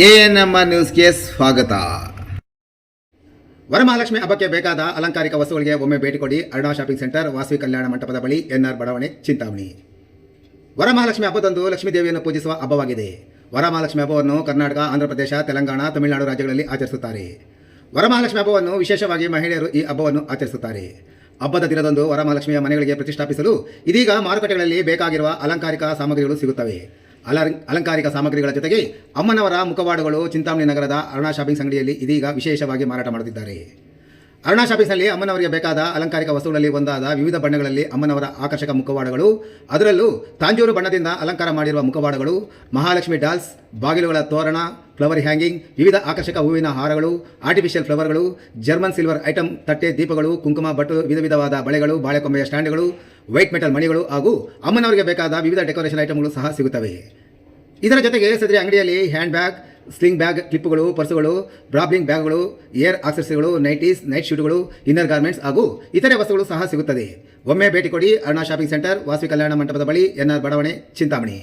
ANMR ನ್ಯೂಸ್ಗೆ ಸ್ವಾಗತ. ವರಮಹಾಲಕ್ಷ್ಮಿ ಹಬ್ಬಕ್ಕೆ ಬೇಕಾದ ಅಲಂಕಾರಿಕ ವಸ್ತುಗಳಿಗೆ ಒಮ್ಮೆ ಭೇಟಿ ಕೊಡಿ. ಅರುಣಾ ಶಾಪಿಂಗ್ ಸೆಂಟರ್, ವಾಸವಿ ಕಲ್ಯಾಣ ಮಂಟಪದ ಬಳಿ, ಎನ್ಆರ್ ಬಡಾವಣೆ, ಚಿಂತಾಮಣಿ. ವರಮಹಾಲಕ್ಷ್ಮಿ ಹಬ್ಬದಂದು ಲಕ್ಷ್ಮೀ ದೇವಿಯನ್ನು ಪೂಜಿಸುವ ಹಬ್ಬವಾಗಿದೆ. ವರಮಹಾಲಕ್ಷ್ಮಿ ಹಬ್ಬವನ್ನು ಕರ್ನಾಟಕ, ಆಂಧ್ರಪ್ರದೇಶ, ತೆಲಂಗಾಣ, ತಮಿಳುನಾಡು ರಾಜ್ಯಗಳಲ್ಲಿ ಆಚರಿಸುತ್ತಾರೆ. ವರಮಹಾಲಕ್ಷ್ಮಿ ಹಬ್ಬವನ್ನು ವಿಶೇಷವಾಗಿ ಮಹಿಳೆಯರು ಈ ಹಬ್ಬವನ್ನು ಆಚರಿಸುತ್ತಾರೆ. ಹಬ್ಬದ ದಿನದಂದು ವರಮಹಾಲಕ್ಷ್ಮಿಯ ಮನೆಗಳಿಗೆ ಪ್ರತಿಷ್ಠಾಪಿಸಲು ಇದೀಗ ಮಾರುಕಟ್ಟೆಗಳಲ್ಲಿ ಬೇಕಾಗಿರುವ ಅಲಂಕಾರಿಕ ಸಾಮಗ್ರಿಗಳು ಸಿಗುತ್ತವೆ. ಅಲಂಕಾರಿಕ ಸಾಮಗ್ರಿಗಳ ಜೊತೆಗೆ ಅಮ್ಮನವರ ಮುಖವಾಡಗಳು ಚಿಂತಾಮಣಿ ನಗರದ ಅರುಣಾ ಶಾಪಿಂಗ್ಸ್ ಅಂಗಡಿಯಲ್ಲಿ ಇದೀಗ ವಿಶೇಷವಾಗಿ ಮಾರಾಟ ಮಾಡುತ್ತಿದ್ದಾರೆ. ಅರುಣಾ ಶಾಪಿಂಗ್ಸ್ನಲ್ಲಿ ಅಮ್ಮನವರಿಗೆ ಬೇಕಾದ ಅಲಂಕಾರಿಕ ವಸ್ತುಗಳಲ್ಲಿ ಒಂದಾದ ವಿವಿಧ ಬಣ್ಣಗಳಲ್ಲಿ ಅಮ್ಮನವರ ಆಕರ್ಷಕ ಮುಖವಾಡಗಳು, ಅದರಲ್ಲೂ ತಾಂಜೂರು ಬಣ್ಣದಿಂದ ಅಲಂಕಾರ ಮಾಡಿರುವ ಮುಖವಾಡಗಳು, ಮಹಾಲಕ್ಷ್ಮಿ ಡಾಲ್ಸ್, ಬಾಗಿಲುಗಳ ತೋರಣ, ಫ್ಲವರ್ ಹ್ಯಾಂಗಿಂಗ್, ವಿವಿಧ ಆಕರ್ಷಕ ಹೂವಿನ ಹಾರಗಳು, ಆರ್ಟಿಫಿಷಿಯಲ್ ಫ್ಲವರ್ಗಳು, ಜರ್ಮನ್ ಸಿಲ್ವರ್ ಐಟಮ್, ತಟ್ಟೆ ದೀಪಗಳು, ಕುಂಕುಮ ಬಟ್ಟು, ವಿಧವಾದ ಬಳೆಗಳು, ಬಾಳೆಕೊಂಬೆಯ ಸ್ಟ್ಯಾಂಡ್ಗಳು, ವೈಟ್ ಮೆಟಲ್ ಮಣಿಗಳು ಹಾಗೂ ಅಮ್ಮನವರಿಗೆ ಬೇಕಾದ ವಿವಿಧ ಡೆಕೋರೇಷನ್ ಐಟಮ್ಗಳು ಸಹ ಸಿಗುತ್ತವೆ. ಇದರ ಜೊತೆಗೆ ಸದರಿ ಅಂಗಡಿಯಲ್ಲಿ ಹ್ಯಾಂಡ್ ಬ್ಯಾಗ್, ಸ್ಲಿಂಗ್ ಬ್ಯಾಗ್, ಕ್ಲಿಪ್ಪುಗಳು, ಪರ್ಸುಗಳು, ಬ್ರಾಬ್ಲಿಂಗ್ ಬ್ಯಾಗ್ಗಳು, ಏರ್ ಆಕ್ಸೆಸರಿಗಳು, ನೈಟೀಸ್, ನೈಟ್ ಶೂಟ್ಗಳು, ಇನ್ನರ್ ಗಾರ್ಮೆಂಟ್ಸ್ ಹಾಗೂ ಇತರೆ ವಸ್ತುಗಳು ಸಹ ಸಿಗುತ್ತದೆ. ಒಮ್ಮೆ ಭೇಟಿ ಕೊಡಿ. ಅರುಣಾ ಶಾಪಿಂಗ್ ಸೆಂಟರ್, ವಾಸವಿ ಕಲ್ಯಾಣ ಮಂಟಪದ ಬಳಿ, ಎನ್ಆರ್ ಬಡಾವಣೆ, ಚಿಂತಾಮಣಿ.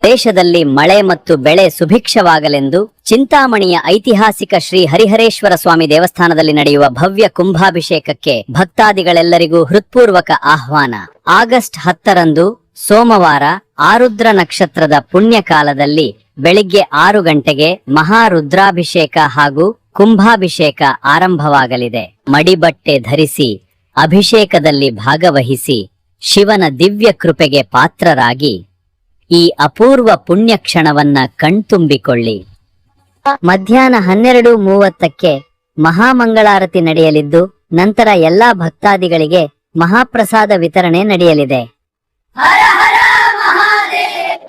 ದೇಶದಲ್ಲಿ ಮಳೆ ಮತ್ತು ಬೆಳೆ ಸುಭಿಕ್ಷವಾಗಲೆಂದು ಚಿಂತಾಮಣಿಯ ಐತಿಹಾಸಿಕ ಶ್ರೀ ಹರಿಹರೇಶ್ವರ ಸ್ವಾಮಿ ದೇವಸ್ಥಾನದಲ್ಲಿ ನಡೆಯುವ ಭವ್ಯ ಕುಂಭಾಭಿಷೇಕಕ್ಕೆ ಭಕ್ತಾದಿಗಳೆಲ್ಲರಿಗೂ ಹೃತ್ಪೂರ್ವಕ ಆಹ್ವಾನ. ಆಗಸ್ಟ್ 10ರಂದು ಸೋಮವಾರ ಆರುದ್ರ ನಕ್ಷತ್ರದ ಪುಣ್ಯಕಾಲದಲ್ಲಿ ಬೆಳಿಗ್ಗೆ 6 ಗಂಟೆಗೆ ಮಹಾರುದ್ರಾಭಿಷೇಕ ಹಾಗೂ ಕುಂಭಾಭಿಷೇಕ ಆರಂಭವಾಗಲಿದೆ. ಮಡಿಬಟ್ಟೆ ಧರಿಸಿ ಅಭಿಷೇಕದಲ್ಲಿ ಭಾಗವಹಿಸಿ ಶಿವನ ದಿವ್ಯ ಕೃಪೆಗೆ ಪಾತ್ರರಾಗಿ ಈ ಅಪೂರ್ವ ಪುಣ್ಯ ಕ್ಷಣವನ್ನ ಕಣ್ತುಂಬಿಕೊಳ್ಳಿ. ಮಧ್ಯಾಹ್ನ 12:30ಕ್ಕೆ ಮಹಾಮಂಗಳಾರತಿ ನಡೆಯಲಿದ್ದು, ನಂತರ ಎಲ್ಲಾ ಭಕ್ತಾದಿಗಳಿಗೆ ಮಹಾಪ್ರಸಾದ ವಿತರಣೆ ನಡೆಯಲಿದೆ.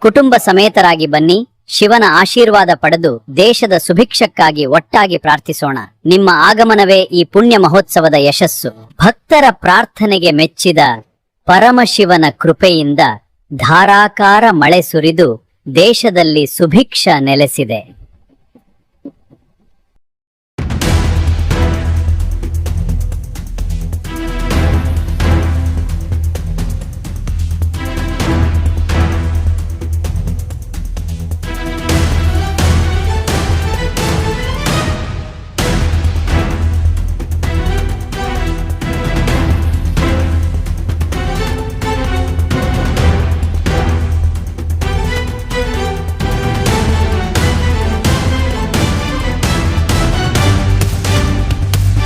ಕುಟುಂಬ ಸಮೇತರಾಗಿ ಬನ್ನಿ. ಶಿವನ ಆಶೀರ್ವಾದ ಪಡೆದು ದೇಶದ ಸುಭಿಕ್ಷಕ್ಕಾಗಿ ಒಟ್ಟಾಗಿ ಪ್ರಾರ್ಥಿಸೋಣ. ನಿಮ್ಮ ಆಗಮನವೇ ಈ ಪುಣ್ಯ ಮಹೋತ್ಸವದ ಯಶಸ್ಸು. ಭಕ್ತರ ಪ್ರಾರ್ಥನೆಗೆ ಮೆಚ್ಚಿದ ಪರಮಶಿವನ ಕೃಪೆಯಿಂದ ಧಾರಾಕಾರ ಮಳೆ ಸುರಿದು ದೇಶದಲ್ಲಿ ಸುಭಿಕ್ಷ ನೆಲೆಸಿದೆ.